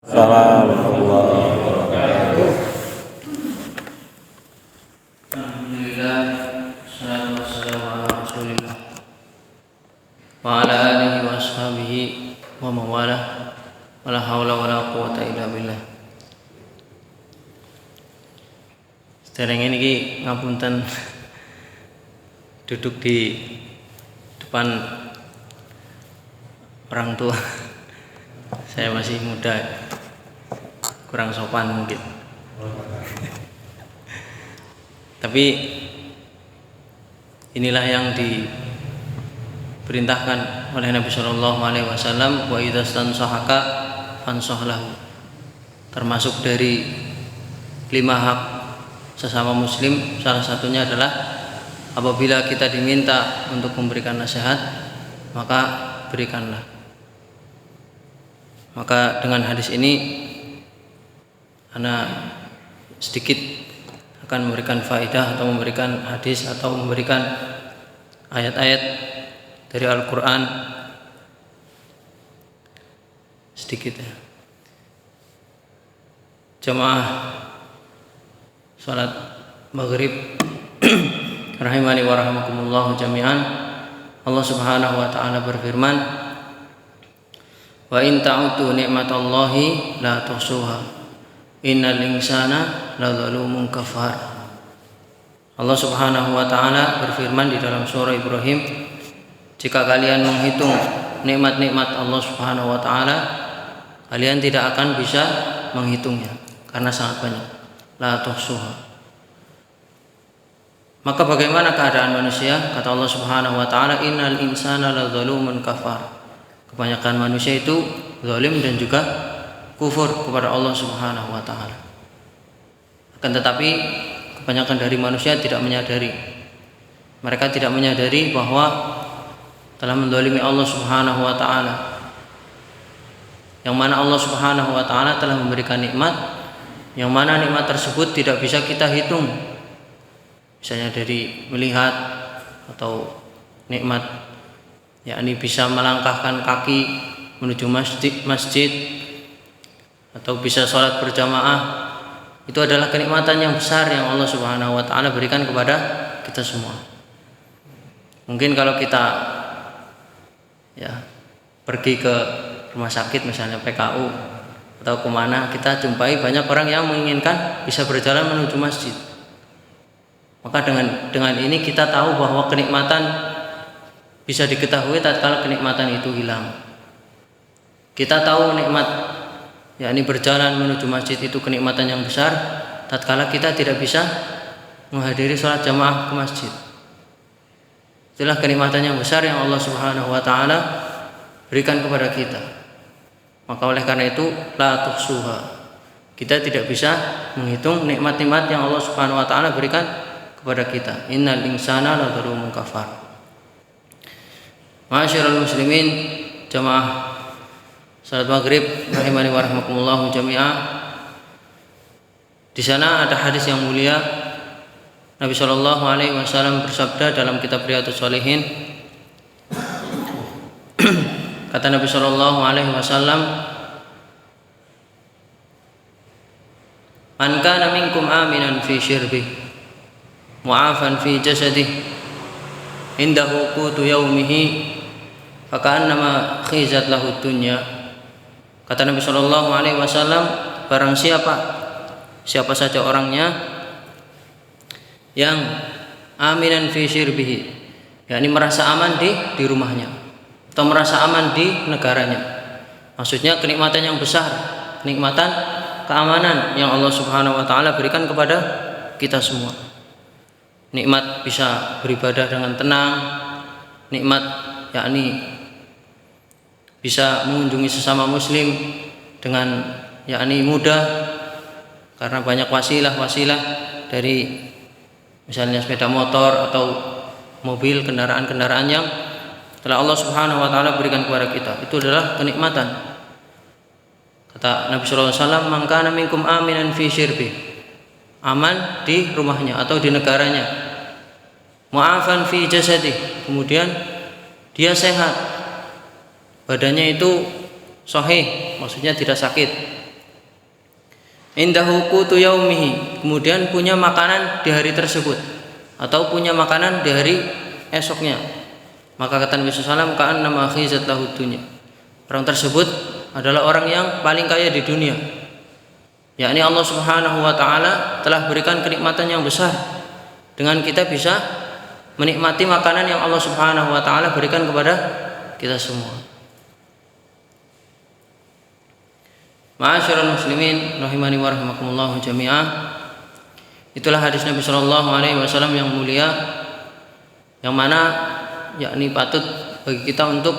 Assalamualaikum warahmatullahi wabarakatuh. Alhamdulillah, salatu wassalamu ala rasulillah wa ala alihi wa ashabihi wa mawalah, wa la hawla wa la quwata illa billah. Sekarang ini ngapunten duduk di depan orang tua. Saya masih muda, kurang sopan mungkin. Tapi inilah yang diperintahkan oleh Nabi Shallallahu Alaihi Wasallam, wa idza stansahaka fansah lahu. Termasuk dari 5 hak sesama muslim, salah satunya adalah apabila kita diminta untuk memberikan nasihat, maka berikanlah. Maka dengan hadis ini ana sedikit akan memberikan faedah atau memberikan hadis atau memberikan ayat-ayat dari Al-Quran sedikit ya. Jamaah salat maghrib rahimani wa rahimakumullah jami'an. Allah Subhanahu wa taala berfirman, wa in ta'udu ni'matallahi la tuhsuha innal insana ladzalumun kafar. Allah Subhanahu wa taala berfirman di dalam surah Ibrahim, jika kalian menghitung nikmat-nikmat Allah Subhanahu wa taala, kalian tidak akan bisa menghitungnya karena sangat banyak. La tuhsuha. Maka bagaimana keadaan manusia? Kata Allah Subhanahu wa taala, innal insana ladzalumun kafar. Kebanyakan manusia itu zalim dan juga kufur kepada Allah Subhanahu wa taala. Akan tetapi kebanyakan dari manusia tidak menyadari. Mereka tidak menyadari bahwa telah menzalimi Allah Subhanahu wa taala. Yang mana Allah Subhanahu wa taala telah memberikan nikmat, yang mana nikmat tersebut tidak bisa kita hitung. Misalnya dari melihat atau nikmat yakni bisa melangkahkan kaki menuju masjid atau bisa sholat berjamaah. Itu adalah kenikmatan yang besar yang Allah Subhanahu wa taala berikan kepada kita semua. Mungkin kalau kita pergi ke rumah sakit misalnya PKU atau kemana, kita jumpai banyak orang yang menginginkan bisa berjalan menuju masjid. Maka dengan ini kita tahu bahwa kenikmatan bisa diketahui tatkala kenikmatan itu hilang. Kita tahu nikmat yakni berjalan menuju masjid itu kenikmatan yang besar tatkala kita tidak bisa menghadiri sholat jamaah ke masjid. Itulah kenikmatan yang besar yang Allah Subhanahu wa taala berikan kepada kita. Maka oleh karena itu la tuhsuha. Kita tidak bisa menghitung nikmat-nikmat yang Allah Subhanahu wa taala berikan kepada kita. Innal insana ladzalumun kafar. Ma'asyiral muslimin, jamaah salat maghrib rahimani wa rahimakumullah jami'ah. Di sana ada hadis yang mulia. Nabi Shallallahu Alaihi Wasallam bersabda dalam kitab Riyadhus Shalihin. Kata Nabi Shallallahu Alaihi Wasallam, man kana minkum aminan fi syirbi, mu'afan fi jasadih, indahu qutu yaumihi, faka'annama khizat lahu dunya. Kata Nabi Shallallahu Alaihi Wasallam, barang siapa saja orangnya yang aminan fi syirbihi, yakni merasa aman di rumahnya atau merasa aman di negaranya. Maksudnya kenikmatan yang besar, kenikmatan keamanan yang Allah Subhanahu wa taala berikan kepada kita semua. Nikmat bisa beribadah dengan tenang, nikmat yakni bisa mengunjungi sesama muslim dengan yakni mudah karena banyak wasilah dari misalnya sepeda motor atau mobil, kendaraan-kendaraan yang telah Allah Subhanahu wa taala berikan kepada kita. Itu adalah kenikmatan. Kata Nabi sallallahu alaihi wasallam, "Man kana minkum aminan fi syirbi." Aman di rumahnya atau di negaranya. Mu'afan fi jasadi. Kemudian dia sehat. Badannya itu sahih, maksudnya tidak sakit. indahu qutu yaumihi, kemudian punya makanan di hari tersebut atau punya makanan di hari esoknya, maka kata Nabi SAW, ka'annama khizat lahu dunya, orang tersebut adalah orang yang paling kaya di dunia, yakni Allah Subhanahu wa taala telah berikan kenikmatan yang besar dengan kita bisa menikmati makanan yang Allah Subhanahu wa taala berikan kepada kita semua. Ma'asyiral muslimin rahimani wa rahimakumullah jami'ah. Itulah hadis Nabi sallallahu alaihi wasallam yang mulia, yang mana yakni patut bagi kita untuk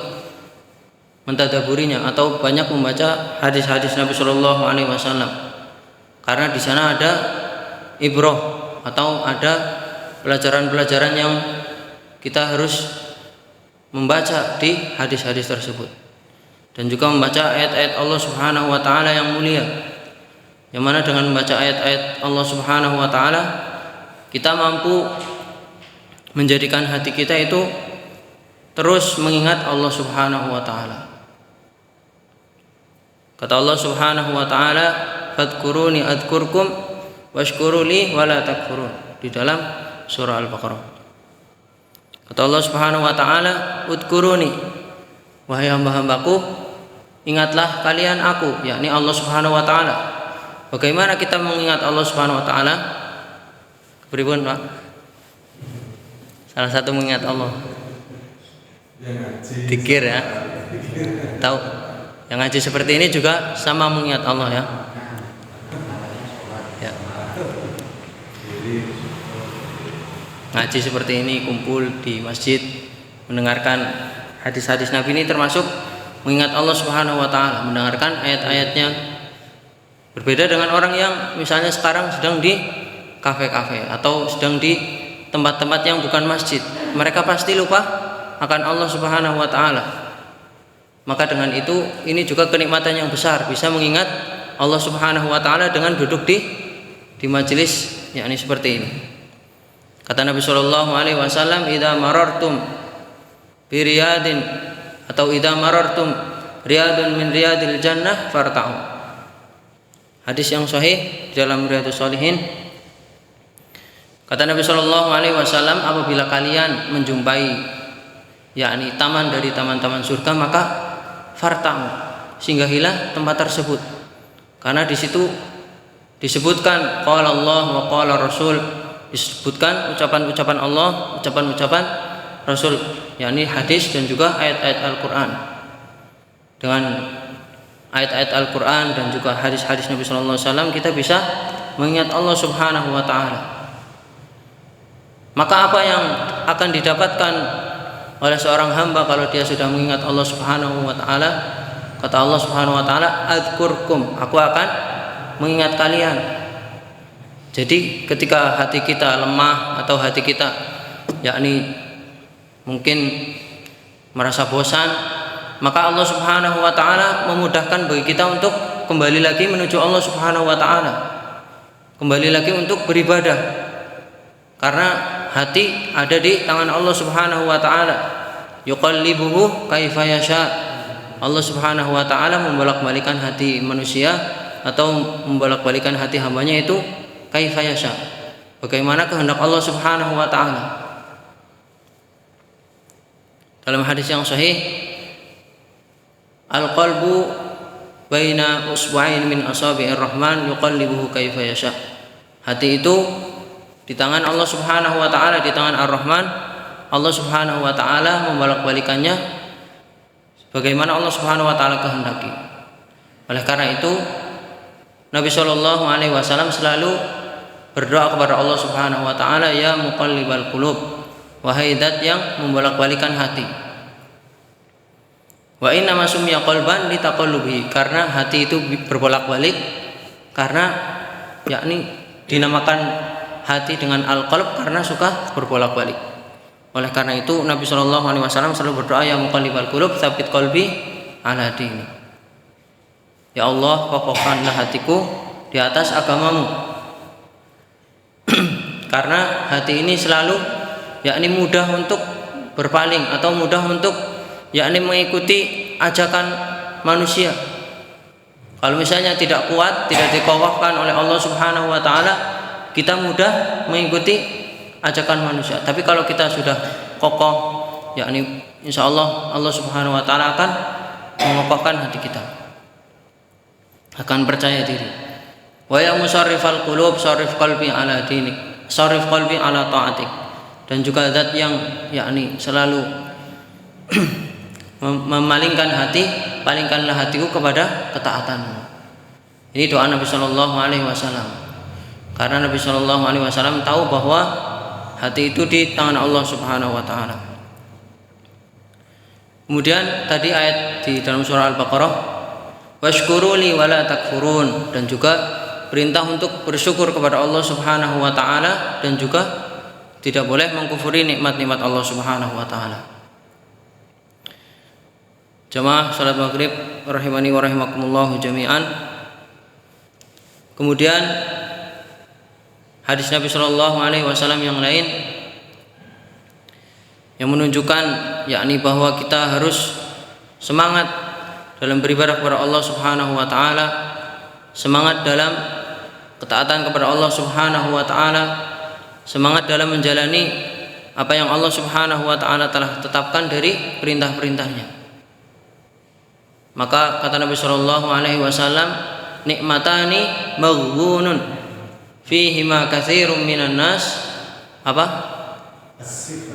mentadaburinya atau banyak membaca hadis-hadis Nabi sallallahu alaihi wasallam. Karena di sana ada ibrah atau ada pelajaran-pelajaran yang kita harus membaca di hadis-hadis tersebut. Dan juga membaca ayat-ayat Allah Subhanahu wa taala yang mulia, yang mana dengan membaca ayat-ayat Allah Subhanahu wa taala kita mampu menjadikan hati kita itu terus mengingat Allah Subhanahu wa taala. Kata Allah Subhanahu wa taala, fadhkuruni adzkurkum washkuruli wala takfurun, di dalam surah Al-Baqarah. Kata Allah Subhanahu wa taala, udkuruni, wahai hamba-hambaku, ingatlah kalian aku, yakni Allah Subhanahu wa taala. Bagaimana kita mengingat Allah Subhanahu wa taala? Pripun, Pak? Salah satu mengingat Allah. Dzikir ya. Tahu? Yang ngaji seperti ini juga sama mengingat Allah ya. Ya. Ngaji seperti ini, kumpul di masjid, mendengarkan hadis-hadis Nabi ini termasuk mengingat Allah Subhanahu wa taala, mendengarkan ayat-ayatnya. Berbeda dengan orang yang misalnya sekarang sedang di kafe-kafe atau sedang di tempat-tempat yang bukan masjid. Mereka pasti lupa akan Allah Subhanahu wa taala. Maka dengan itu ini juga kenikmatan yang besar, bisa mengingat Allah Subhanahu wa taala dengan duduk di majelis yakni seperti ini. Kata Nabi sallallahu alaihi wasallam, idza marartum bi riyadin atau idza marartum riyadun min riyadil jannah farta'u. Hadis yang sahih dalam Riyadhus Shalihin. Kata Nabi sallallahu alaihi wasallam, apabila kalian menjumpai yakni taman dari taman-taman surga, maka farta'u, singgahilah tempat tersebut. Karena di situ disebutkan qala Allah wa qala Rasul, disebutkan ucapan-ucapan Allah, ucapan-ucapan Rasul, yakni hadis dan juga ayat-ayat Al-Quran. Dengan ayat-ayat Al-Quran dan juga hadis-hadis Nabi sallallahu alaihi wasallam kita bisa mengingat Allah Subhanahu wa taala. Maka apa yang akan didapatkan oleh seorang hamba kalau dia sudah mengingat Allah Subhanahu wa taala? Kata Allah Subhanahu wa taala, adzkurkum, aku akan mengingat kalian. Jadi ketika hati kita lemah atau hati kita yakni mungkin merasa bosan, maka Allah Subhanahu wa taala memudahkan bagi kita untuk kembali lagi menuju Allah Subhanahu wa taala. Kembali lagi untuk beribadah. Karena hati ada di tangan Allah Subhanahu wa taala. Yuqallibuhu kaifa yasha. Allah Subhanahu wa taala membolak-balikan hati manusia atau membolak-balikan hati hambanya itu kaifa yasha, bagaimana kehendak Allah Subhanahu wa taala. Dalam hadis yang sahih, al-qalbu baina usba'in min asabi'ir rahman yuqallibuhu kaifa yasha. Hati itu di tangan Allah Subhanahu wa taala, di tangan Ar-Rahman. Allah Subhanahu wa taala membolak-balikannya bagaimana Allah Subhanahu wa taala kehendaki. Oleh karena itu Nabi sallallahu alaihi wasallam selalu berdoa kepada Allah Subhanahu wa taala, ya muqallibal qulub, wahai zat yang membolak-balikan hati. Wa inna ma summiya qalban litaqallubi, karena hati itu berbolak-balik karena yakni dinamakan hati dengan al-qalb karena suka berbolak-balik. Oleh karena itu Nabi sallallahu alaihi wasallam selalu berdoa, ya muqallibal qulub tsabbit qalbi ala dini. Ya Allah, kokohkanlah hatiku di atas agamamu. Karena hati ini selalu yakni mudah untuk berpaling atau mudah untuk yakni mengikuti ajakan manusia. Kalau misalnya tidak kuat, tidak dikokohkan oleh Allah Subhanahu wa taala, kita mudah mengikuti ajakan manusia. Tapi kalau kita sudah kokoh, yakni insyaallah Allah Subhanahu wa taala akan mengokohkan hati kita. Akan percaya diri. Wa ya musarrifal qulub sarrif qalbi ala dinik, sarrif qalbi ala taatik. Dan juga zat yang yakni selalu memalingkan hati, palingkanlah hatiku kepada ketaatanmu. Ini doa Nabi Shallallahu Alaihi Wasallam. Karena Nabi Shallallahu Alaihi Wasallam tahu bahwa hati itu di tangan Allah Subhanahu Wa Taala. Kemudian tadi ayat di dalam surah Al-Baqarah, washkuruli wala takfurun, dan juga perintah untuk bersyukur kepada Allah Subhanahu Wa Taala dan juga tidak boleh mengkufuri nikmat-nikmat Allah Subhanahu Wa Taala. Jamaah salat maghrib rahimani wa rahimakumullah jami'an. Kemudian hadis Nabi Shallallahu Alaihi Wasallam yang lain yang menunjukkan yakni bahwa kita harus semangat dalam beribadah kepada Allah Subhanahu Wa Taala, semangat dalam ketaatan kepada Allah Subhanahu Wa Taala, semangat dalam menjalani apa yang Allah Subhanahu Wa Taala telah tetapkan dari perintah-perintahnya. Maka kata Nabi Shallallahu Alaihi Wasallam, nikmatani maghbunun fihima katsirun minan nas, apa?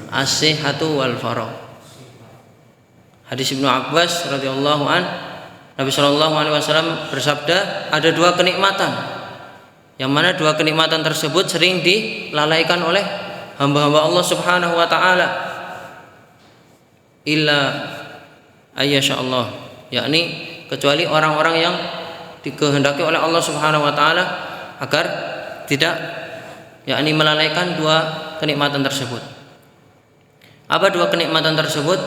As-sihhatu wal faragh. Hadis Ibnu Abbas radhiyallahu an, Nabi Shallallahu Alaihi Wasallam bersabda, ada dua kenikmatan, yang mana dua kenikmatan tersebut sering dilalaikan oleh hamba-hamba Allah Subhanahu Wa Taala, illa ayyasha Allah, yakni kecuali orang-orang yang dikehendaki oleh Allah Subhanahu Wa Taala agar tidak yakni melalaikan dua kenikmatan tersebut. Apa dua kenikmatan tersebut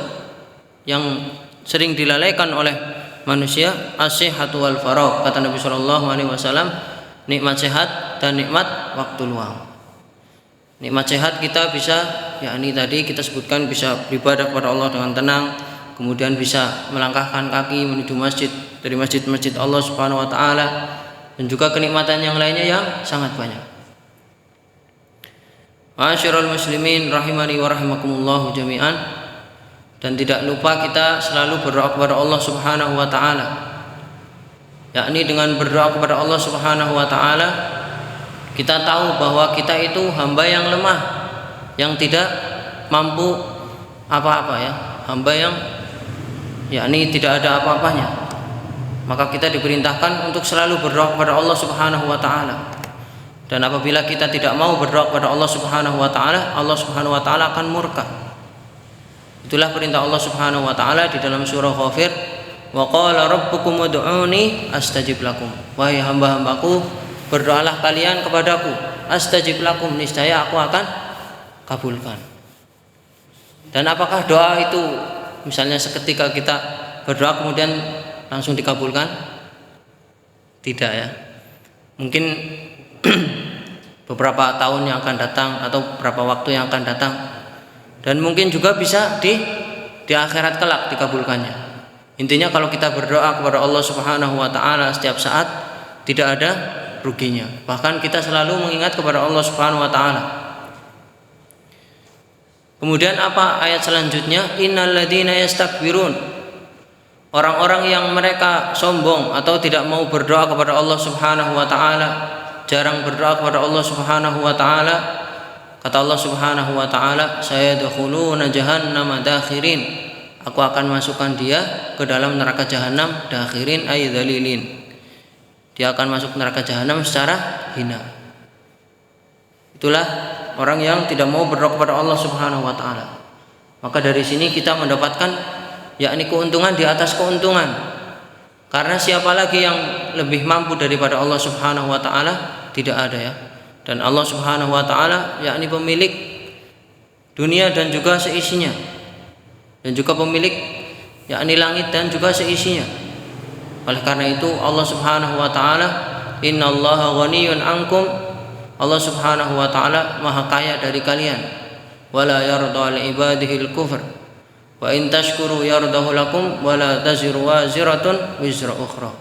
yang sering dilalaikan oleh manusia? As-sihhatu wal faragh, kata Nabi Shallallahu Alaihi Wasallam, nikmat sehat dan nikmat waktu luang. Nikmat sehat kita bisa, yakni tadi kita sebutkan, bisa beribadah kepada Allah dengan tenang, kemudian bisa melangkahkan kaki menuju masjid dari masjid-masjid Allah Subhanahu Wa Taala, dan juga kenikmatan yang lainnya yang sangat banyak. Ma'asyiral muslimin rahimani wa rahimakumullah jami'an. Dan tidak lupa kita selalu berdoa kepada Allah Subhanahu Wa Taala, yakni dengan berdoa kepada Allah Subhanahu Wa Taala kita tahu bahwa kita itu hamba yang lemah, yang tidak mampu apa-apa, ya, hamba yang yakni tidak ada apa-apanya. Maka kita diperintahkan untuk selalu berdoa kepada Allah Subhanahu Wa Taala. Dan apabila kita tidak mau berdoa kepada Allah Subhanahu Wa Taala, Allah Subhanahu Wa Taala akan murka. Itulah perintah Allah Subhanahu Wa Taala di dalam surah Ghafir, wa qala rabbukum ud'uni astajib lakum. Wahai hamba-hambaku, berdoalah kalian kepadaku, astajib lakum, niscaya aku akan kabulkan. Dan apakah doa itu misalnya seketika kita berdoa kemudian langsung dikabulkan? Tidak, ya. Mungkin beberapa tahun yang akan datang atau beberapa waktu yang akan datang, dan mungkin juga bisa di akhirat kelak dikabulkannya. Intinya kalau kita berdoa kepada Allah Subhanahu Wa Taala setiap saat, tidak ada ruginya. Bahkan kita selalu mengingat kepada Allah Subhanahu Wa Taala. Kemudian apa ayat selanjutnya? Innalladzina yastakbirun, orang-orang yang mereka sombong atau tidak mau berdoa kepada Allah Subhanahu Wa Taala, jarang berdoa kepada Allah Subhanahu Wa Taala. Kata Allah Subhanahu Wa Taala, sayadkhuluna jahannama dakhirin, aku akan masukkan dia ke dalam neraka jahanam, dakhirin ay dzalilin, dia akan masuk neraka jahanam secara hina. Itulah orang yang tidak mau berdoa kepada Allah Subhanahu Wa Taala. Maka dari sini kita mendapatkan yakni keuntungan di atas keuntungan. Karena siapa lagi yang lebih mampu daripada Allah Subhanahu Wa Taala? Tidak ada, ya. Dan Allah Subhanahu Wa Taala yakni pemilik dunia dan juga seisinya, dan juga pemilik yakni langit dan juga seisinya. Oleh karena itu Allah Subhanahu Wa Taala, innallaha ghaniyun ankum, Allah Subhanahu Wa Taala maha kaya dari kalian. Wala yarda li ibadihil kufr, wa in tashkuru yardahu lakum, wala taziru waziratun wizra ukhra.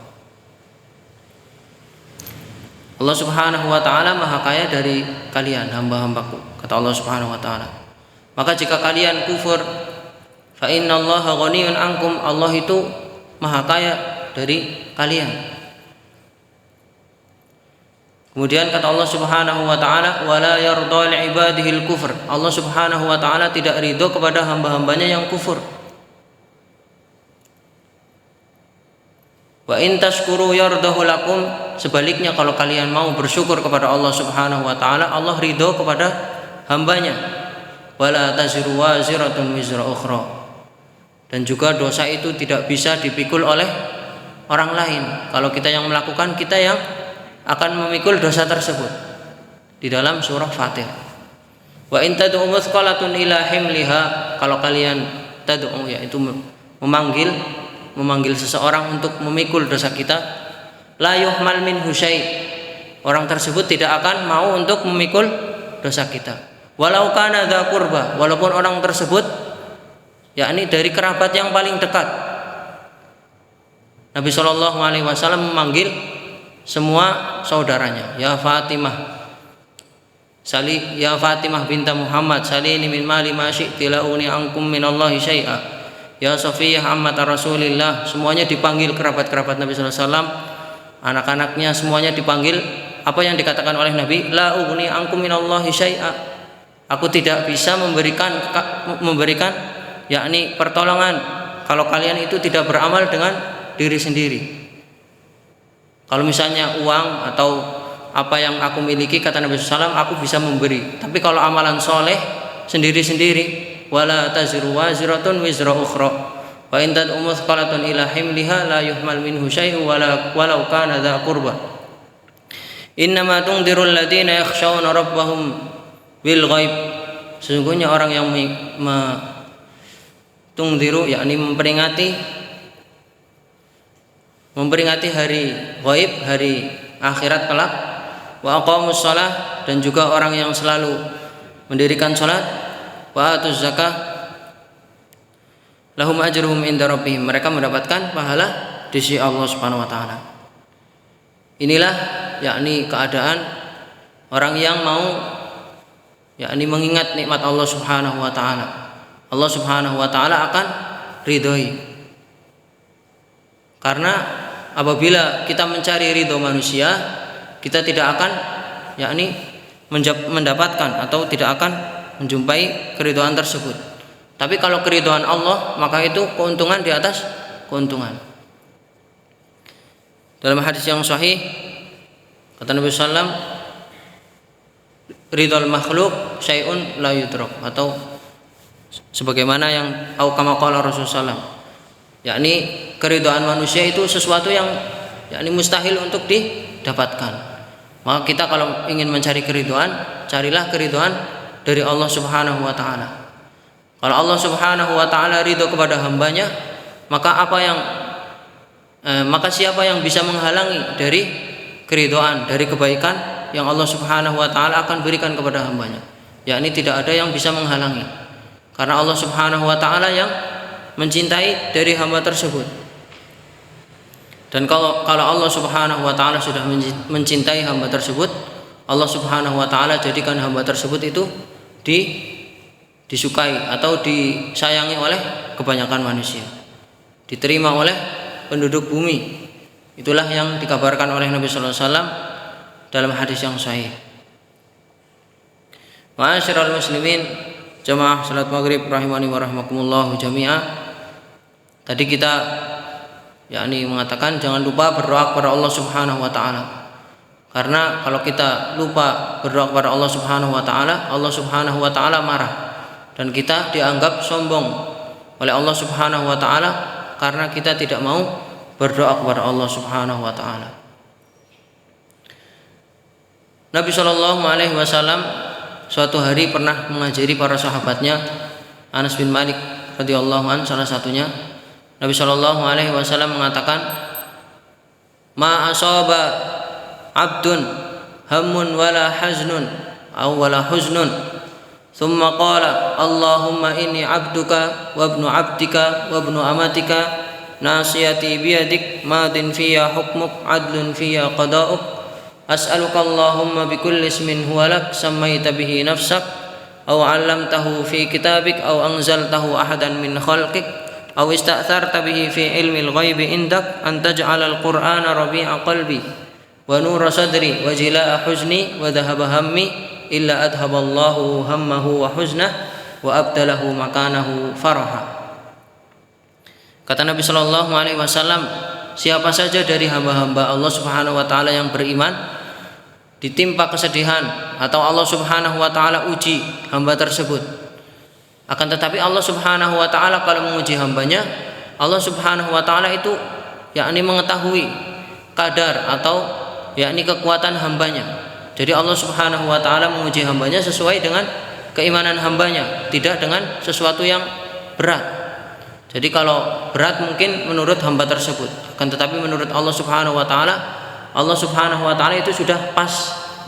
Allah Subhanahu wa taala maha kaya dari kalian hamba-hambaku, kata Allah Subhanahu wa taala. Maka jika kalian kufur, fa innallaha ghaniyun ankum, Allah itu maha kaya dari kalian. Kemudian kata Allah Subhanahu wa taala, wala yarda li ibadihi al-kufr. Allah Subhanahu wa taala tidak ridho kepada hamba-hambanya yang kufur. Wa in tashkuru yardahu lakum, sebaliknya kalau kalian mau bersyukur kepada Allah Subhanahu wa taala, Allah ridho kepada hambanya. Wala taziru waziratun wizra ukhra, dan juga dosa itu tidak bisa dipikul oleh orang lain. Kalau kita yang melakukan, kita yang akan memikul dosa tersebut. Di dalam surah Fatir, wa in tad'u muthqalatun ila himliha, kalau kalian tad'u yaitu memanggil seseorang untuk memikul dosa kita, la yuhmal minhu syai', orang tersebut tidak akan mau untuk memikul dosa kita. Walau kana dza qurba, walaupun orang tersebut yakni dari kerabat yang paling dekat. Nabi sallallahu alaihi wasallam memanggil semua saudaranya, ya Fatimah, ya Fatimah binta Muhammad, salini min mali ma syi'ti la uni ankum minallahi syai'a. Ya Safiyah ammat Rasulillah, semuanya dipanggil kerabat-kerabat Nabi sallallahu alaihi wasallam, anak-anaknya semuanya dipanggil. Apa yang dikatakan oleh Nabi? La ughni ankum minallahi syai'a. Aku tidak bisa memberikan yakni pertolongan kalau kalian itu tidak beramal dengan diri sendiri. Kalau misalnya uang atau apa yang aku miliki, kata Nabi sallallahu alaihi wasallam, aku bisa memberi. Tapi kalau amalan soleh sendiri-sendiri, wala taziru waziratun wizra ukhra, wa in tad'u muthqalatun ila himliha la yuhmal minhu syai'un walau kana dza qurba. Innama tundirul ladzina yakhshawna rabbahum bil ghaib, sesungguhnya orang yang tungdiru yakni memperingati hari ghaib, hari akhirat kelak. Wa aqamus shalah, dan juga orang yang selalu mendirikan salat. Wa atuz zakah, lahum ajruhum inda rabbihim, mereka mendapatkan pahala di sisi Allah Subhanahu wa taala. Inilah yakni keadaan orang yang mau yakni mengingat nikmat Allah Subhanahu wa taala. Allah Subhanahu wa taala akan ridhoi. Karena apabila kita mencari ridho manusia, kita tidak akan yakni mendapatkan atau tidak akan menjumpai keridhaan tersebut. Tapi kalau keridhaan Allah, maka itu keuntungan di atas keuntungan. Dalam hadis yang sahih, kata Nabi sallallahu alaihi wasallam, ridhal makhluk syai'un la yudrak, atau sebagaimana yang kama qala Rasulullah sallallahu alaihi wasallam, yakni keridhaan manusia itu sesuatu yang yakni mustahil untuk didapatkan. Maka kita kalau ingin mencari keridhaan, carilah keridhaan dari Allah Subhanahu wa taala. Kalau Allah Subhanahu wa taala ridho kepada hambanya, maka siapa yang bisa menghalangi dari keridhaan, dari kebaikan yang Allah Subhanahu wa taala akan berikan kepada hambanya? Yakni tidak ada yang bisa menghalangi. Karena Allah Subhanahu wa taala yang mencintai dari hamba tersebut. Dan kalau Allah Subhanahu wa taala sudah mencintai hamba tersebut, Allah Subhanahu wa taala jadikan hamba tersebut itu disukai atau disayangi oleh kebanyakan manusia, diterima oleh penduduk bumi. Itulah yang dikabarkan oleh Nabi sallallahu alaihi wasallam dalam hadis yang sahih. Ma'asyiral muslimin, jamaah salat maghrib rahimani wa rahmakumullah jami'ah. Tadi kita yakni mengatakan jangan lupa berdoa kepada Allah Subhanahu wa taala. Karena kalau kita lupa berdoa kepada Allah Subhanahu wa taala, Allah Subhanahu wa taala marah dan kita dianggap sombong oleh Allah Subhanahu wa taala karena kita tidak mau berdoa kepada Allah Subhanahu wa taala. Nabi sallallahu alaihi wasallam suatu hari pernah mengajari para sahabatnya, Anas bin Malik radhiyallahu anhu salah satunya. Nabi sallallahu alaihi wasallam mengatakan, "Ma asaba 'abdun hammun wala haznun aw wala huznun, thumma qala Allahumma inni 'abduka wa ibnu 'abdika wa ibnu amatika, nasiyati biyadik, madin fiyya hukmuk, 'adlun fiyya qada'uk, As'aluka Allahumma bikulli ismin huwa lak sammaita bihi nafsak aw 'allamtahu fi kitabik aw anzaltahu ahadan min khalqik aw ista'tharta bihi fi ilmil ghaibi indak an taj'ala al-Qur'ana rabi'a qalbi wa nura sadri wa jilaa'a huzni wa dhahaba hammi illa adhaballahu hammahu wa huznah wa abdalahu makanahu faraha. Kata Nabi sallallahu alaihi wasallam, siapa saja dari hamba-hamba Allah Subhanahu wa taala yang beriman ditimpa kesedihan atau Allah Subhanahu wa taala uji hamba tersebut, akan tetapi Allah Subhanahu wa taala kalau menguji hambanya, Allah Subhanahu wa taala itu yakni mengetahui kadar atau yakni kekuatan hambanya. Jadi Allah Subhanahu wa taala menguji hambanya sesuai dengan keimanan hambanya, tidak dengan sesuatu yang berat. Jadi kalau berat mungkin menurut hamba tersebut, akan tetapi menurut Allah Subhanahu wa taala, Allah Subhanahu wa taala itu sudah pas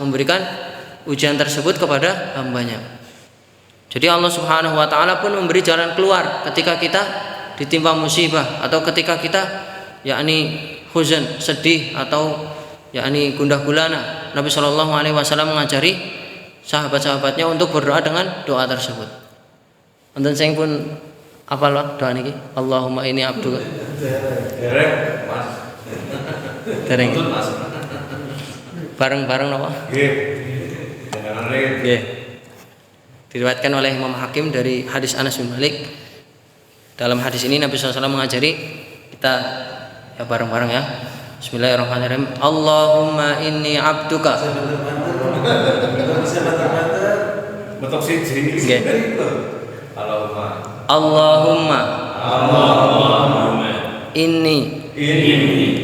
memberikan ujian tersebut kepada hambanya. Jadi Allah Subhanahu wa taala pun memberi jalan keluar ketika kita ditimpa musibah atau ketika kita yakni huzn, sedih atau yakni gundah gulana. Nabi sallallahu alaihi wasallam mengajari sahabat-sahabatnya untuk berdoa dengan doa tersebut. Wonten sing pun apal doa niki? Allahumma inni abduka. Derek, Mas. Dereng. Bareng-bareng napa? Nggih. Jangan rek. Nggih. Diriwayatkan oleh Imam Hakim dari hadis Anas bin Malik. Dalam hadis ini Nabi SAW mengajari kita ya bareng-bareng ya. Bismillahirrahmanirrahim. Allahumma inni abduka. Betok siji. Nggih. Allahumma inni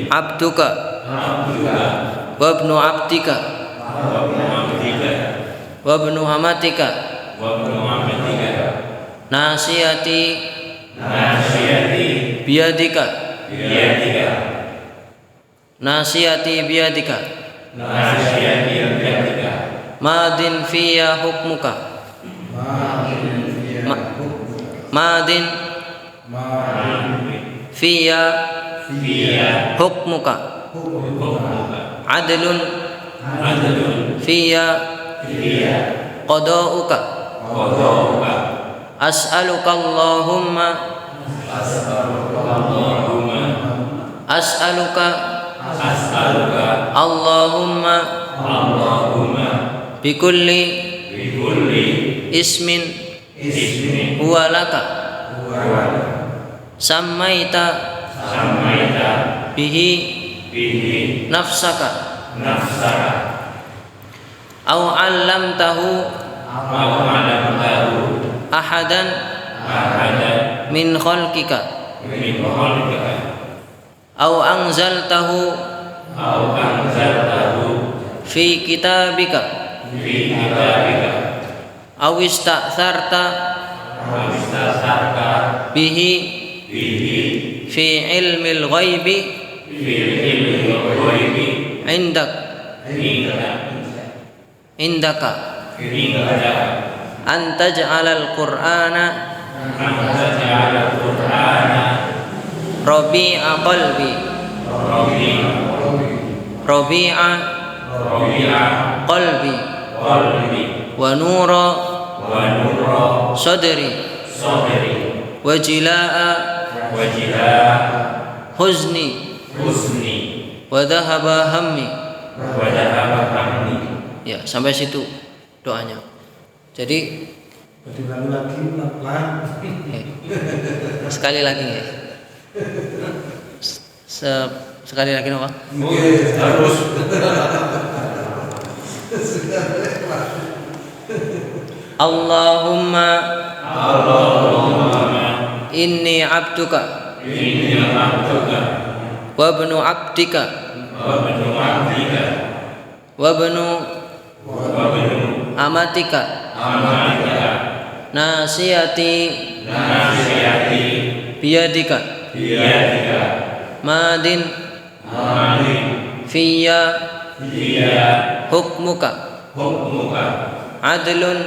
abduka wa ibnu abdika wa ibnu amatika nasiyati biyadika madin fiya hukmuka madin fiya hukmuka adlun fiya qada'uka as'aluka Allahumma Allahumma bikulli ismin huwa laka sammaita bihi nafsaka aw 'allamtahu ahadan min khalqika aw anzaltahu fi kitabika aw ista'tharta bihi fi ilmil ghaibi indaka an taj'alal qur'ana rabi'a qalbi wa nura sadri wa jilaa'a huzni wa dhahaba hammi. Ya, sampai situ doanya. Jadi sekali lagi ya. Sekali lagi apa? Harus. Allahumma inni abduka wa ibnu abdika wa ibnu amatika nasiyati biyadika madin fiyya hukmuka adlun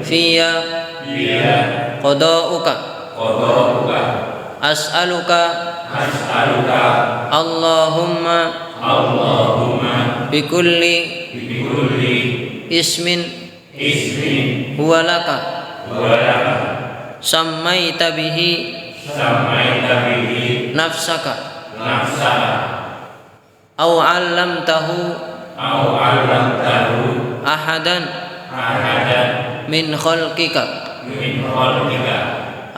fiyya qada'uka as'aluka Allahumma bikulli bikulli ismin ismin huwa laka walaka sammaita bihi samaita bihi nafsaka nafsaka aw 'allamtahu au alamtahu ahadan ahadan min khalqika min khalqika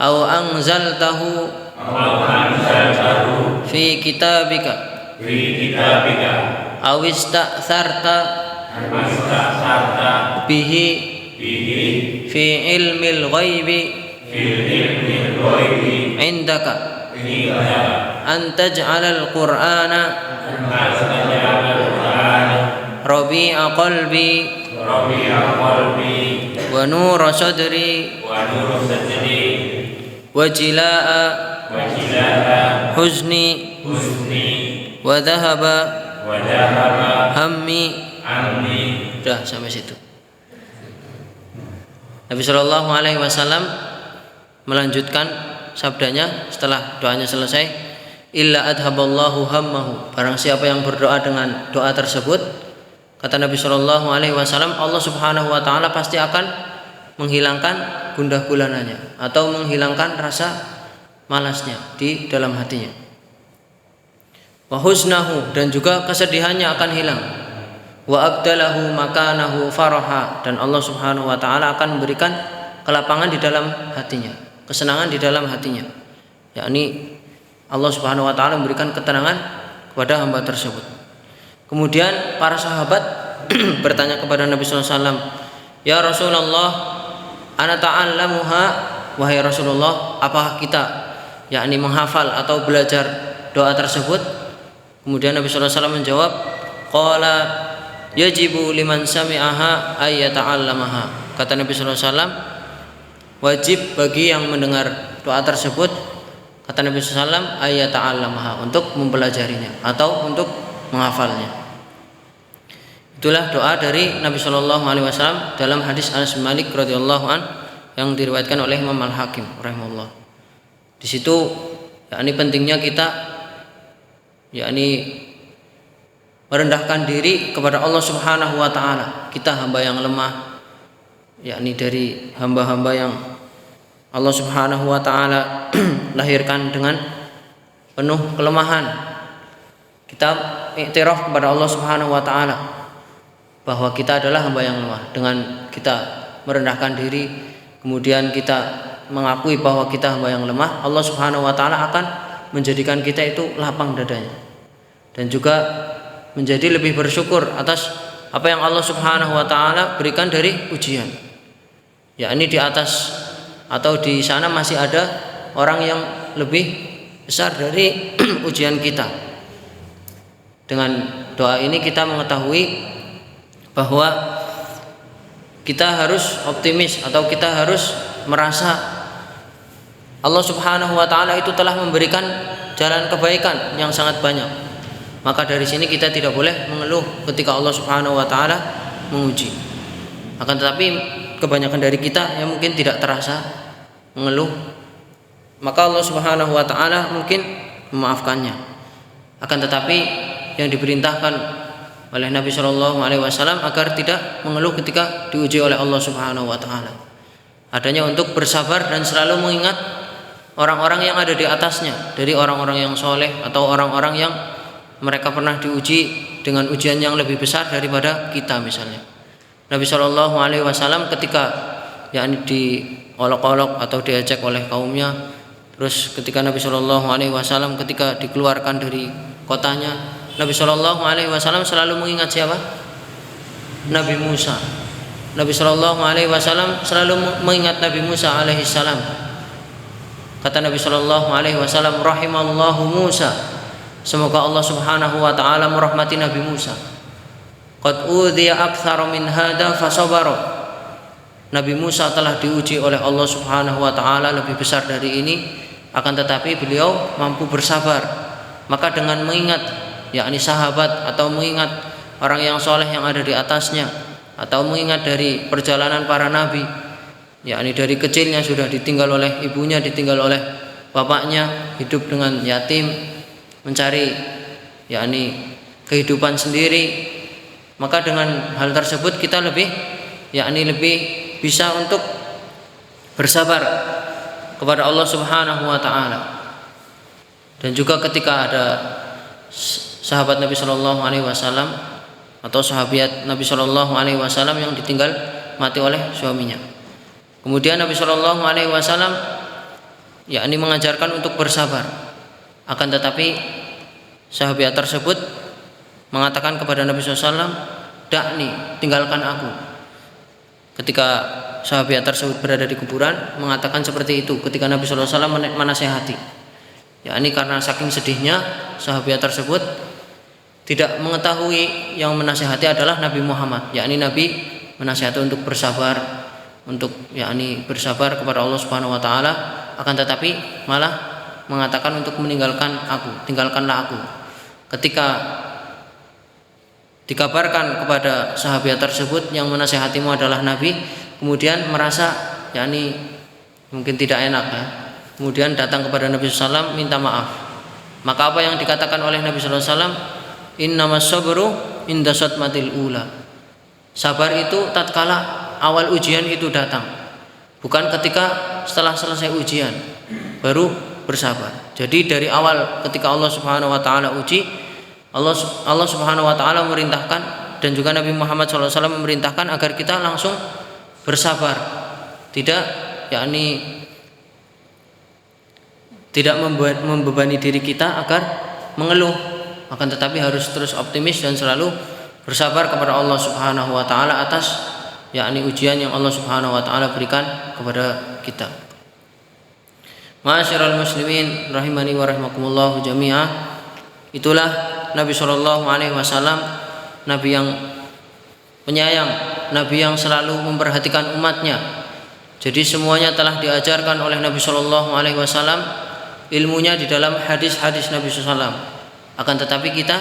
aw anzaltahu au anzaltahu fi kitabika fi kitabika aw ista'tharta mastasarta bihi bihi fi ilmil ghaibi fil ilmi ghaibi indaka indaka an taj'alal qur'ana rabi'a qalbi rabi'a qalbi wa nura sadri wa nur sadri wa jilaa wa jilaa huzni husni wa dhahaba wa dhahaba hammi. anni. Sudah sampai situ. Nabi Shallallahu Alaihi Wasallam melanjutkan sabdanya setelah doanya selesai, illa adhaballahu hammahu, barang siapa yang berdoa dengan doa tersebut, kata Nabi Shallallahu Alaihi Wasallam, Allah Subhanahu Wa Taala pasti akan menghilangkan gundah gulananya atau menghilangkan rasa malasnya di dalam hatinya. Wa husnahu, dan juga kesedihannya akan hilang. Wa abdalahu makanahu faraha, dan Allah Subhanahu wa taala akan memberikan kelapangan di dalam hatinya, kesenangan di dalam hatinya. Yakni Allah Subhanahu wa taala memberikan ketenangan kepada hamba tersebut. Kemudian para sahabat bertanya kepada Nabi sallallahu alaihi wasallam, "Ya Rasulullah, ana ta'allamuha?" Wahai Rasulullah, apakah kita yakni menghafal atau belajar doa tersebut? Kemudian Nabi sallallahu alaihi wasallam menjawab, qala yajibu liman sami'aha ay yata'allamaha. Kata Nabi sallallahu alaihi wasallam, wajib bagi yang mendengar doa tersebut, kata Nabi sallallahu alaihi wasallam, ay yata'allamaha, untuk mempelajarinya atau untuk menghafalnya. Itulah doa dari Nabi sallallahu alaihi wasallam dalam hadis Anas bin Malik radhiyallahu an yang diriwayatkan oleh Imam Al-Hakim rahimahullah. Di situ yakni pentingnya kita yakni merendahkan diri kepada Allah Subhanahu wa taala. Kita hamba yang lemah, yakni dari hamba-hamba yang Allah Subhanahu wa taala lahirkan dengan penuh kelemahan. Kita iktiraf kepada Allah Subhanahu wa taala bahwa kita adalah hamba yang lemah. Dengan kita merendahkan diri, kemudian kita mengakui bahwa kita hamba yang lemah, Allah Subhanahu wa taala akan menjadikan kita itu lapang dadanya. Dan juga menjadi lebih bersyukur atas apa yang Allah Subhanahu wa taala berikan dari ujian. Yakni di atas atau di sana masih ada orang yang lebih besar dari ujian kita. Dengan doa ini kita mengetahui bahwa kita harus optimis atau kita harus merasa Allah Subhanahu wa taala itu telah memberikan jalan kebaikan yang sangat banyak. Maka dari sini kita tidak boleh mengeluh ketika Allah Subhanahu wa taala menguji. Akan tetapi kebanyakan dari kita yang mungkin tidak terasa mengeluh, maka Allah Subhanahu wa taala mungkin memaafkannya. Akan tetapi yang diperintahkan oleh Nabi Shallallahu alaihi wasallam agar tidak mengeluh ketika diuji oleh Allah Subhanahu wa taala. Adanya untuk bersabar dan selalu mengingat orang-orang yang ada di atasnya, dari orang-orang yang soleh atau orang-orang yang mereka pernah diuji dengan ujian yang lebih besar daripada kita misalnya. Nabi Shallallahu alaihi wasallam ketika yakni diolok-olok atau diejek oleh kaumnya, terus ketika Nabi Shallallahu alaihi wasallam ketika dikeluarkan dari kotanya, Nabi Shallallahu alaihi wasallam selalu mengingat siapa? Nabi Musa. Nabi Shallallahu alaihi wasallam selalu mengingat Nabi Musa alaihi salam. Kata Nabi Shallallahu alaihi wasallam, rahimallahu Musa. Semoga Allah Subhanahu wa taala merahmati Nabi Musa. Qad udhiya aktsara min hada fasabara. Nabi Musa telah diuji oleh Allah Subhanahu wa taala lebih besar dari ini, akan tetapi beliau mampu bersabar. Maka dengan mengingat yakni sahabat atau mengingat orang yang soleh yang ada di atasnya, atau mengingat dari perjalanan para nabi, yakni dari kecilnya sudah ditinggal oleh ibunya, ditinggal oleh bapaknya, hidup dengan yatim, mencari yakni kehidupan sendiri, maka dengan hal tersebut kita lebih bisa untuk bersabar kepada Allah Subhanahu wa taala. Dan juga ketika ada sahabat Nabi Shallallahu alaihi wasallam atau sahabiat Nabi Shallallahu alaihi wasallam yang ditinggal mati oleh suaminya. Kemudian Nabi Shallallahu alaihi wasallam mengajarkan untuk bersabar. Akan tetapi sahabat tersebut mengatakan kepada Nabi SAW, "Dakni, tinggalkan aku." Ketika sahabat tersebut berada di kuburan mengatakan seperti itu ketika Nabi SAW menasehati. Karena saking sedihnya sahabat tersebut tidak mengetahui yang menasehati adalah Nabi Muhammad. Nabi menasehati untuk bersabar, bersabar kepada Allah Subhanahu wa taala, akan tetapi malah mengatakan untuk tinggalkanlah aku. Ketika dikabarkan kepada sahabat tersebut yang menasehatimu adalah Nabi, kemudian merasa mungkin tidak enak ya. Kemudian datang kepada Nabi SAW minta maaf. Maka apa yang dikatakan oleh Nabi SAW? Innamas sabru inda satmatil ula. Sabar itu tatkala awal ujian itu datang, bukan ketika setelah selesai ujian baru bersabar. Jadi dari awal ketika Allah Subhanahu wa taala uji, Allah Subhanahu wa taala memerintahkan dan juga Nabi Muhammad SAW memerintahkan agar kita langsung bersabar. Tidak membebani diri kita agar mengeluh, akan tetapi harus terus optimis dan selalu bersabar kepada Allah Subhanahu wa taala atas ujian yang Allah Subhanahu wa taala berikan kepada kita. Ma'asyiral muslimin rahimani wa rahimakumullah jami'ah. Itulah Nabi sallallahu alaihi wasallam, nabi yang penyayang, nabi yang selalu memperhatikan umatnya. Jadi semuanya telah diajarkan oleh Nabi sallallahu alaihi wasallam, ilmunya di dalam hadis-hadis Nabi sallallahu alaihi wasallam. Akan tetapi kita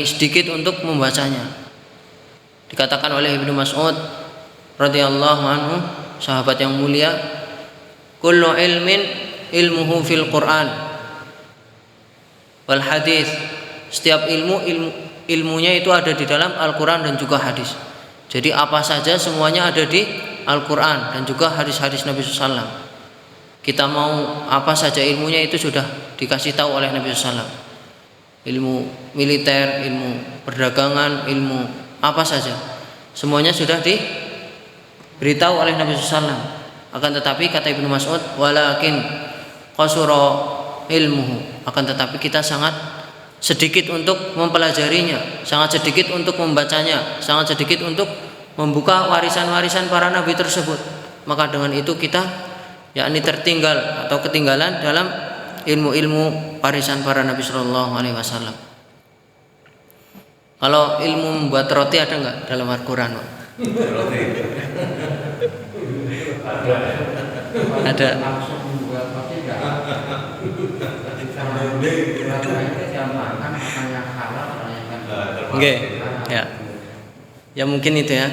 sedikit untuk membacanya. Dikatakan oleh Ibnu Mas'ud radhiyallahu anhu, sahabat yang mulia, kullu ilmin ilmuhu fil Qur'an wal hadis. Setiap ilmunya itu ada di dalam Al-Qur'an dan juga hadis. Jadi apa saja semuanya ada di Al-Qur'an dan juga hadis-hadis Nabi SAW. Kita mau apa saja ilmunya itu sudah dikasih tahu oleh Nabi SAW. Ilmu militer, ilmu perdagangan, ilmu apa saja, semuanya sudah diberitahu oleh Nabi SAW. Akan tetapi kata Ibnu Mas'ud, walakin qasura ilmuhu, akan tetapi kita sangat sedikit untuk mempelajarinya, sangat sedikit untuk membacanya, sangat sedikit untuk membuka warisan-warisan para nabi tersebut. Maka dengan itu kita tertinggal atau ketinggalan dalam ilmu-ilmu warisan para nabi sallallahu alaihi wasallam. Kalau ilmu membuat roti ada enggak dalam Al-Qur'an? Ada. Oke, ya. Ya mungkin itu ya.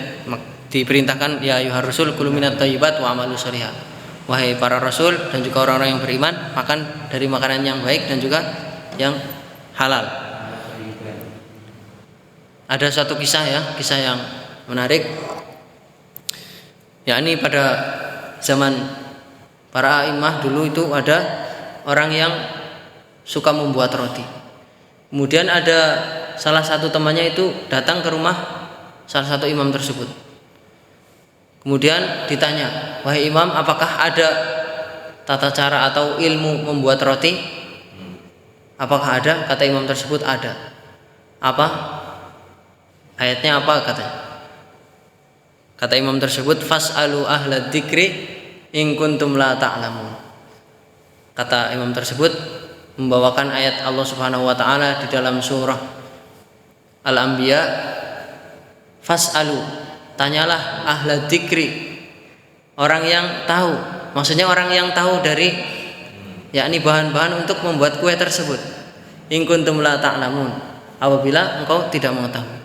Diperintahkan ya ayyuhar rasul kulu minat thayyibat wa amalu sholihah. Wahai para rasul dan juga orang-orang yang beriman, makan dari makanan yang baik dan juga yang halal. Ada satu kisah yang menarik. Yakni pada zaman para a'imah dulu itu ada orang yang suka membuat roti. Kemudian ada salah satu temannya itu datang ke rumah salah satu imam tersebut. Kemudian ditanya, "Wahai imam, apakah ada tata cara atau ilmu membuat roti?" "Apakah ada?" Kata imam tersebut, "Ada." "Apa? Ayatnya apa?" Kata imam tersebut, "Fas'alu ahla dzikri in kuntum la ta'lamun." Kata imam tersebut membawakan ayat Allah Subhanahu wa taala di dalam surah Al-Anbiya, "Fas'alu", tanyalah ahla dzikri, orang yang tahu. Maksudnya orang yang tahu dari bahan-bahan untuk membuat kue tersebut. In kuntum la ta'lamun, apabila engkau tidak mengetahui.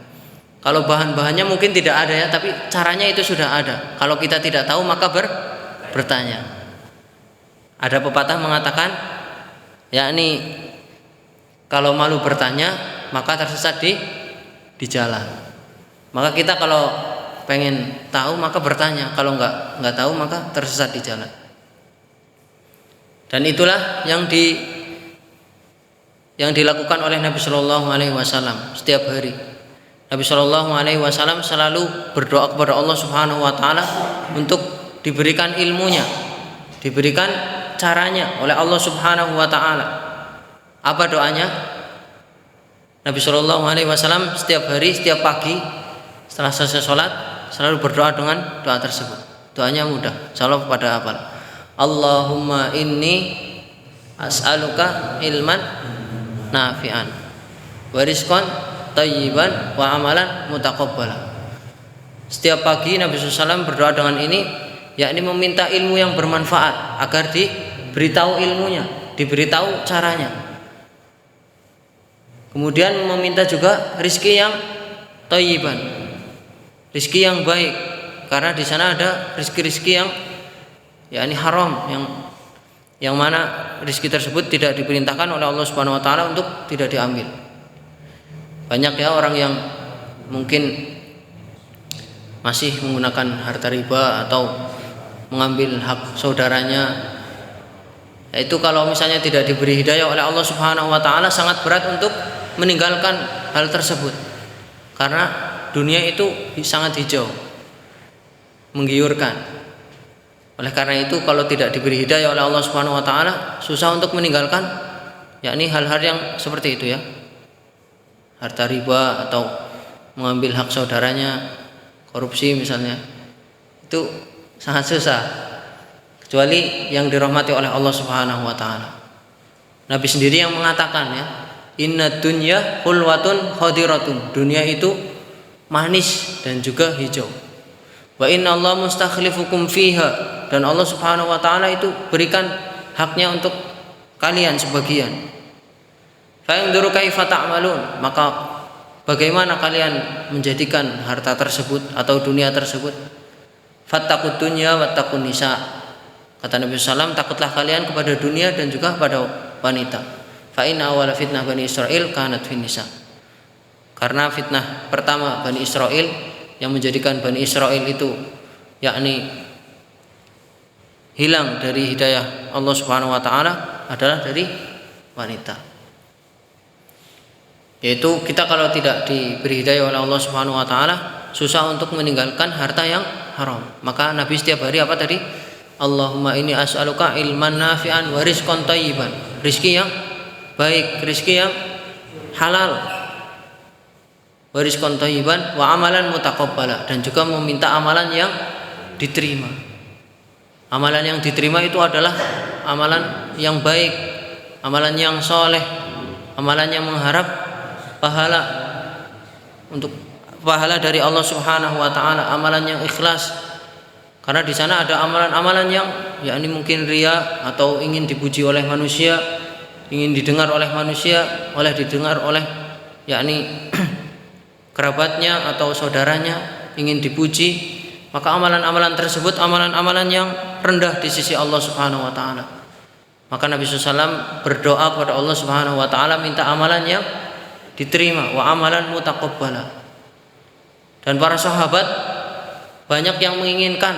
Kalau bahan-bahannya mungkin tidak ada ya, tapi caranya itu sudah ada. Kalau kita tidak tahu maka bertanya. Ada pepatah mengatakan, kalau malu bertanya maka tersesat di di jalan. Maka kita kalau pengen tahu maka bertanya, kalau nggak tahu maka tersesat di jalan. Dan itulah yang dilakukan oleh Nabi Shallallahu Alaihi Wasallam setiap hari. Nabi Shallallahu Alaihi Wasallam selalu berdoa kepada Allah Subhanahu Wa Taala untuk diberikan ilmunya, diberikan caranya oleh Allah Subhanahu Wa Taala. Apa doanya? Nabi Shallallahu Alaihi Wasallam setiap hari, setiap pagi setelah selesai sholat selalu berdoa dengan doa tersebut. Doanya mudah, insyaallah pada hafal. Allahumma inni as'aluka ilman nafi'an wa rizqan thayyiban wa amalan mutaqabbala. Setiap pagi Nabi SAW berdoa dengan ini, yakni meminta ilmu yang bermanfaat agar diberitahu ilmunya, diberitahu caranya. Kemudian meminta juga rizki yang thayyiban, rizki yang baik, karena di sana ada rizki-rizki yang yakni haram, yang mana rizki tersebut tidak diperintahkan oleh Allah Subhanahu Wa Taala untuk tidak diambil. Banyak ya orang yang mungkin masih menggunakan harta riba atau mengambil hak saudaranya. Itu kalau misalnya tidak diberi hidayah oleh Allah Subhanahu Wa Taala sangat berat untuk meninggalkan hal tersebut, karena dunia itu sangat hijau, menggiurkan. Oleh karena itu kalau tidak diberi hidayah oleh Allah Subhanahu Wa Taala susah untuk meninggalkan yakni hal-hal yang seperti itu ya, harta riba atau mengambil hak saudaranya, korupsi misalnya, itu sangat susah, kecuali yang dirahmati oleh Allah Subhanahu Wa Taala. Nabi sendiri yang mengatakan ya, inna dunya hulwatun khadiratun, dunia itu manis dan juga hijau. Wa inna Allah mustakhlifukum fiha, dan Allah Subhanahu Wa Taala itu berikan haknya untuk kalian sebagian. Fa yanzuru kaifa ta'malun, maka bagaimana kalian menjadikan harta tersebut atau dunia tersebut. Fattaqud dunya wattaqun nisa, kata Nabi SAW, takutlah kalian kepada dunia dan juga pada wanita. Fa inna awwala fitnah Bani Israil kanat fin nisa, karena fitnah pertama Bani Israil yang menjadikan Bani Israil itu yakni hilang dari hidayah Allah Subhanahu Wa Taala adalah dari wanita. Yaitu kita kalau tidak diberi hidayah oleh Allah Subhanahu Wa Taala susah untuk meninggalkan harta yang haram. Maka Nabi setiap hari apa tadi? Allahumma inni as'aluka ilman nafi'an wa rizqan thayyiban, rizki yang baik, rizki yang halal, wa rizqan thayyiban wa amalan mutaqabbala, dan juga meminta amalan yang diterima. Amalan yang diterima itu adalah amalan yang baik, amalan yang soleh, amalan yang mengharap pahala untuk pahala dari Allah Subhanahu Wa Taala, amalan yang ikhlas. Karena di sana ada amalan-amalan yang yakni mungkin riya atau ingin dipuji oleh manusia, ingin didengar oleh manusia, didengar oleh yakni kerabatnya atau saudaranya, ingin dipuji. Maka amalan-amalan tersebut amalan-amalan yang rendah di sisi Allah Subhanahu Wa Taala. Maka Nabi SAW berdoa kepada Allah Subhanahu Wa Taala minta amalan yang diterima, wa amalan mutaqabbala. Dan para sahabat banyak yang menginginkan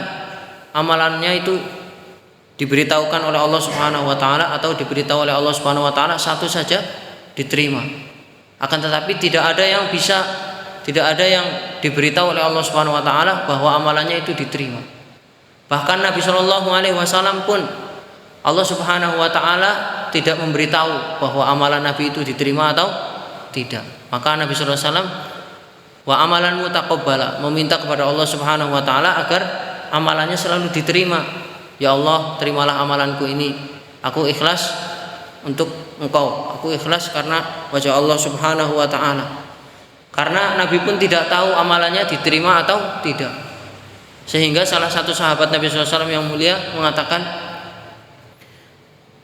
amalannya itu diberitahukan oleh Allah Subhanahu Wa Taala atau diberitahu oleh Allah Subhanahu Wa Taala satu saja diterima. Akan tetapi tidak ada yang diberitahu oleh Allah Subhanahu Wa Taala bahwa amalannya itu diterima. Bahkan Nabi Shallallahu Alaihi Wasallam pun Allah Subhanahu Wa Taala tidak memberitahu bahwa amalan Nabi itu diterima atau tidak. Maka Nabi Shallallahu Alaihi Wasallam wa amalan mutaqabbala, meminta kepada Allah Subhanahu Wa Taala agar amalannya selalu diterima. Ya Allah, terimalah amalanku ini, aku ikhlas untuk Engkau, aku ikhlas karena wajah Allah Subhanahu Wa Taala. Karena Nabi pun tidak tahu amalannya diterima atau tidak. Sehingga salah satu sahabat Nabi SAW yang mulia mengatakan,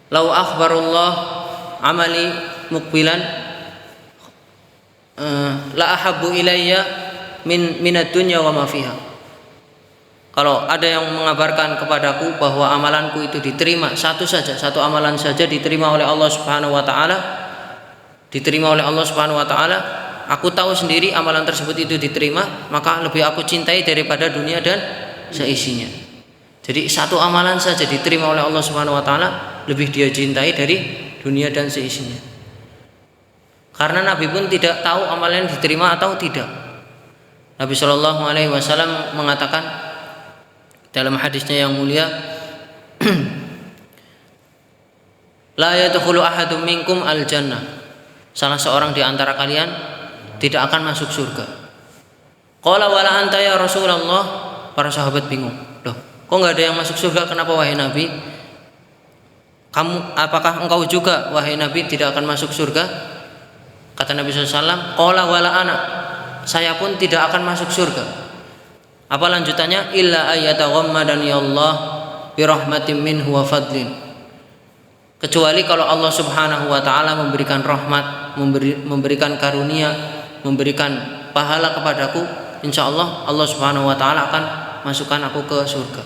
lau akhbarullah amali mukbilan la ahabbu ilayya minad dunya wa ma fiha. Kalau ada yang mengabarkan kepadaku bahwa amalanku itu diterima, satu amalan saja diterima oleh Allah Subhanahu Wa Taala, diterima oleh Allah Subhanahu Wa Taala, aku tahu sendiri amalan tersebut itu diterima, maka lebih aku cintai daripada dunia dan seisinya. Jadi satu amalan saja diterima oleh Allah Subhanahu wa taala, lebih dia cintai dari dunia dan seisinya. Karena Nabi pun tidak tahu amalan diterima atau tidak. Nabi Shallallahu alaihi wasallam mengatakan dalam hadisnya yang mulia, la yadkhulu ahadum minkum al-jannah. Salah seorang di antara kalian tidak akan masuk surga. Qala wala anta ya Rasulullah. Para sahabat bingung. Loh, kok enggak ada yang masuk surga? Kenapa wahai Nabi? Apakah engkau juga wahai Nabi tidak akan masuk surga? Kata Nabi SAW, qala wala ana. Saya pun tidak akan masuk surga. Apa lanjutannya? Illa ayyataghammadani Allah bi rahmatin minhu wa fadlin. Kecuali kalau Allah Subhanahu wa taala memberikan rahmat, memberikan karunia, memberikan pahala kepadaku, insyaallah Allah Subhanahu wa taala akan masukkan aku ke surga.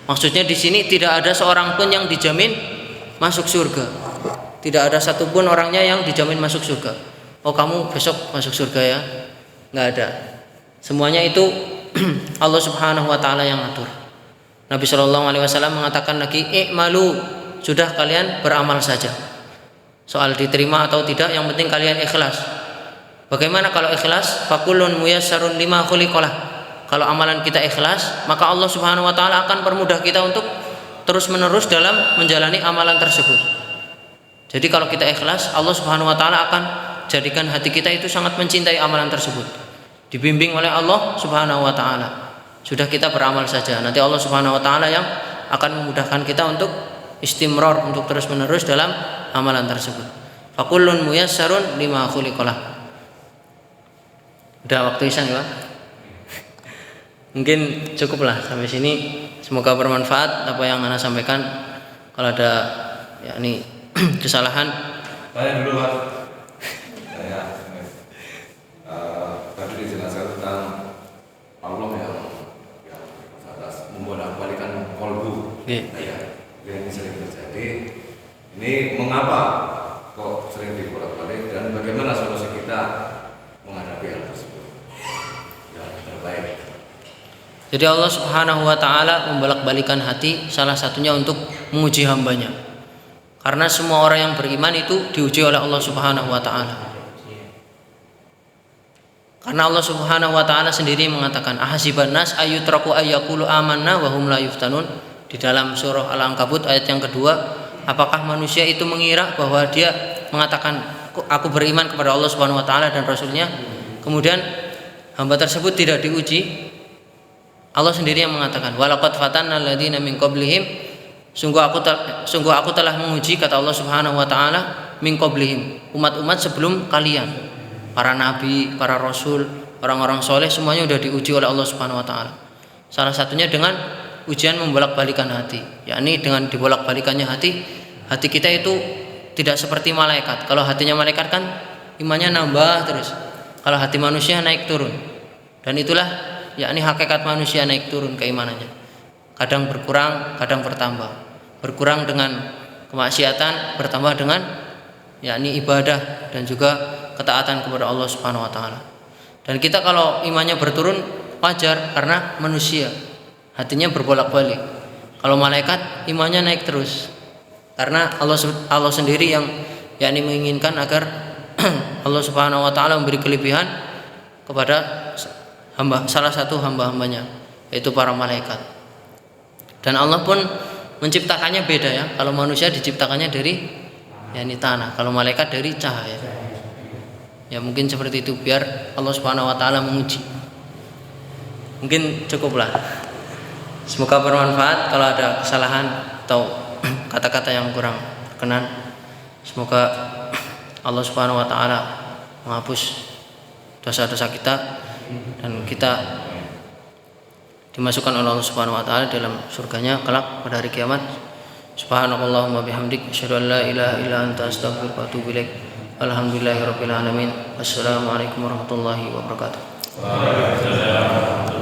Maksudnya di sini tidak ada seorang pun yang dijamin masuk surga. Tidak ada satupun orangnya yang dijamin masuk surga. Oh, kamu besok masuk surga ya? Enggak ada. Semuanya itu Allah Subhanahu wa taala yang atur. Nabi Shallallahu alaihi wasallam mengatakan lagi, "I'malu." Sudah, kalian beramal saja. Soal diterima atau tidak, yang penting kalian ikhlas. Bagaimana kalau ikhlas? Fakullun muyassarun lima khuliqalah. Kalau amalan kita ikhlas, maka Allah Subhanahu wa taala akan permudah kita untuk terus-menerus dalam menjalani amalan tersebut. Jadi kalau kita ikhlas, Allah Subhanahu wa taala akan jadikan hati kita itu sangat mencintai amalan tersebut. Dibimbing oleh Allah Subhanahu wa taala. Sudah, kita beramal saja. Nanti Allah Subhanahu wa taala yang akan memudahkan kita untuk istimrar, untuk terus-menerus dalam amalan tersebut. Fakullun muyassarun lima khuliqalah. Udah waktu isya ya, Pak? Mungkin cukuplah sampai sini. Semoga bermanfaat apa yang Anda sampaikan. Kalau ada kesalahan, Saya dulu, Pak. Tadi dijelaskan tentang Allah yang atas membolak-balikan kolbu. Yang sering terjadi. Ini mengapa kok sering dibolak-balik dan bagaimana solusi kita menghadapi hal tersebut yang terbaik? jadi Allah Subhanahu wa taala membolak-balikan hati salah satunya untuk menguji hambanya. Karena semua orang yang beriman itu diuji oleh Allah Subhanahu wa taala. Karena Allah Subhanahu wa taala sendiri mengatakan, ahasiban nas ayyutraku ayyaqulu amanna wa hum la yuftanun. Di dalam surah Al-Ankabut ayat yang kedua, apakah manusia itu mengira bahwa dia mengatakan aku beriman kepada Allah Subhanahu wa taala dan Rasulnya, kemudian hamba tersebut tidak diuji? Allah sendiri yang mengatakan, walaqad fatanna alladziina min qablihim, sungguh aku telah menguji, kata Allah Subhanahu wa taala, min qablihim, umat-umat sebelum kalian, para nabi, para rasul, orang-orang soleh, semuanya sudah diuji oleh Allah Subhanahu wa taala. Salah satunya dengan ujian membolak-balikan hati, yakni dengan dibolak-balikannya hati kita itu tidak seperti malaikat. Kalau hatinya malaikat kan imannya nambah terus. Kalau hati manusia naik turun. Dan itulah yakni hakikat manusia naik turun keimanannya. Kadang berkurang, kadang bertambah. Berkurang dengan kemaksiatan, bertambah dengan yakni ibadah dan juga ketaatan kepada Allah Subhanahu wa taala. Dan kita kalau imannya berturun wajar karena manusia. Hatinya berbolak-balik. Kalau malaikat imannya naik terus. Karena Allah sendiri yang yakni menginginkan agar Allah Subhanahu wa taala memberi kelebihan kepada salah satu hamba-hambanya, yaitu para malaikat. Dan Allah pun menciptakannya beda ya. Kalau manusia diciptakannya dari yakni tanah, kalau malaikat dari cahaya. Ya mungkin seperti itu biar Allah Subhanahu wa taala menguji. Mungkin cukuplah. Semoga bermanfaat. Kalau ada kesalahan atau kata-kata yang kurang berkenan, semoga Allah Subhanahu wa taala menghapus dosa-dosa kita dan kita dimasukkan oleh Allah Subhanahu wa taala dalam surganya kelak pada hari kiamat. Subhanakallahumma bihamdik asyhadu an la ilaha illa anta astaghfiruka wa atubu ilaik. Alhamdulillahirabbil alamin. Wassalamualaikum warahmatullahi wabarakatuh. Waalaikumsalam.